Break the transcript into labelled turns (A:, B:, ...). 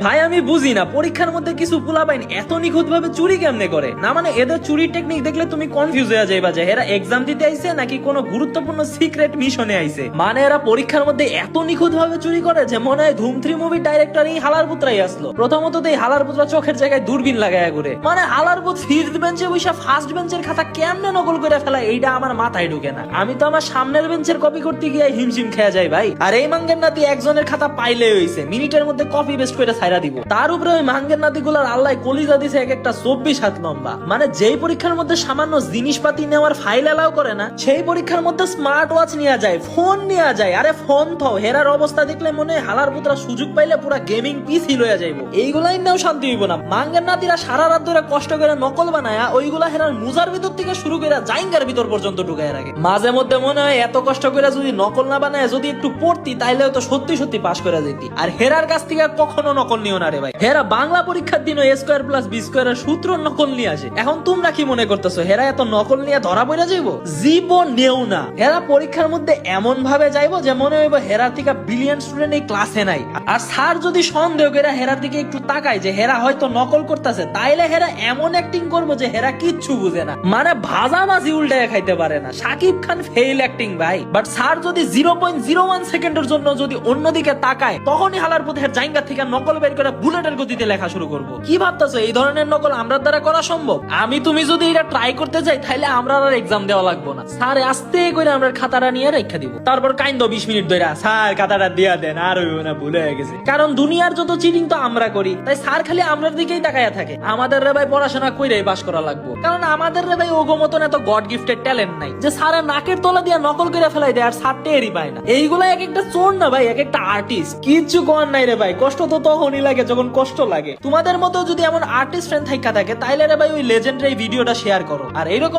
A: ভাই আমি বুঝি না পরীক্ষার মধ্যে কিছু পোলাপাইন এত নিখুঁত ভাবে চুরি কেমনে করে না, মানে এদের চুরির টেকনিক দেখলে তুমি কনফিউজ হয়ে যাইবা যে এরা এক্সাম দিতে আইছে নাকি কোনো গুরুত্বপূর্ণ সিক্রেট মিশনে আইছে। মানে এরা পরীক্ষার মধ্যে এত নিখুঁত ভাবে চুরি করে যে মনে হয় ধুম 3 মুভির ডাইরেক্টর এই হালার পুত্রাই আসলো। প্রথমত এই হালার পুত্রা চোখের জায়গায় দূরবীন লাগায়া ঘুরে, মানে হালার পুত ফিফথ বেঞ্চে বসে ফার্স্ট বেঞ্চের খাতা কেমনে নকল করে ফেলা এইটা আমার মাথায় ঢুকে না। আমি তো আমার সামনের বেঞ্চের কপি করতে গিয়ে হিমশিম খেয়া যাই ভাই। আর এই মাঙ্গের নাতি একজনের খাতা পাইলে হইছে মিনিটের মধ্যে কপি পেস্ট করে ছাইরা দিব। তার উপরে ওই মাঙ্গের নাতিগুলার আল্লাহ কলিজা দিছে এক একটা 24 হাত লম্বা। মানে যেই পরীক্ষার মধ্যে সামান্য জিনিসপাতি নেওয়ার ফাইল এলাও করে না, সেই পরীক্ষার মধ্যে স্মার্ট ওয়াচ নিয়ে যায়, ফোন নিয়ে যায়। আরে ফোন তো হেরার অবস্থা দেখলে মনে হয় হালার পুত্রা সুযোগ পাইলে পুরা গেমিং পিসি লইয়া যাইবো। এইগুলাই নাও শান্তি হইব না। মাঙ্গের নাতিরা সারা রাত ধরে কষ্ট করে নকল বানায়া ওইগুলা হেরার মুজার ভিতর থেকে শুরু করে জাইঙ্গার ভিতর পর্যন্ত ঢুকায় রাখে। মাঝে মধ্যে মনে হয় এত কষ্ট করে যদি নকল না বানায় যদি একটু পড়তি তাইলে তো সত্যি সত্যি পাস করে যেতি। আর হেরার কাছ থেকে কখনো নকল নিও না রে ভাই। হেরা বাংলা পরীক্ষার দিন a square plus b square এর সূত্র নকল নিয়ে আসে। এখন তোমরা কি মনে করতেছো হেরা এত নকল নিয়ে ধরা পড়ে যাইবো? জীবন নেও না। হেরা পরীক্ষার মধ্যে এমন ভাবে যাইবো যে মনে হইব হেরার থেকে ব্রিলিয়ান্ট স্টুডেন্ট এই ক্লাসে নাই। আর স্যার যদি সন্দেহ করে হেরার দিকে একটু তাকায় যে হেরা হয়তো নকল করতেছে, তাইলে হেরা এমন অ্যাক্টিং করবো যে হেরা কিচ্ছু বুঝে না। মানে ভাজা মাঝি উল্টায় খাইতে পারে না। শাকিব খান ফেইল অ্যাক্টিং ভাই। বাট স্যার যদি 0.01 সেকেন্ডের জন্য যদি অন্যদিকে তাকায়, তখনই হালার পথের জায়গা থেকে নকল বের করে বুলেটের গতিতে লেখা শুরু করবো। কি ভাবতেছো এই ধরনের নকল আমরা দ্বারা করা সম্ভব? আমি তুমি যদি এটা ট্রাই করতে যাই তাহলে আমরা আর এক্সাম দেওয়া লাগবো না। স্যার আস্তে করে আমরা খাতাটা নিয়ে রেখে দিব, তারপর কাইন্দ 20 মিনিট ধরে স্যার খাতাটা দিয়া দেন, আর হইব না, ভুলে গেছে। কারণ দুনিয়ার যত চিটিং তো আমরা করি, তাই স্যার খালি আমরার দিকেই তাকায়া থাকে। আমাদের রে ভাই পড়াশোনা কইরাই পাস করা লাগবো, কারণ আমাদের রে ভাই ওগো মতন এত গড গিফটেড ট্যালেন্ট নাই যে স্যারের নাকের তলা দিয়ে নকল করে ফেলাই দেয় আর স্যার টেরই পায় না। এইগুলা এক একটা চোর না ভাই, এক একটা আর্টিস্ট। কিচ্ছু কর নাই রে ভাই, কষ্ট তো তখনই লাগে যখন কষ্ট লাগে। তোমাদের মতো যদি এমন আর্টিস্ট ফ্রেন্ড থাকা থাকে তাইলে রে ভাই ওই লেজেন্ডের এই ভিডিওটা শেয়ার করো। আর এইরকম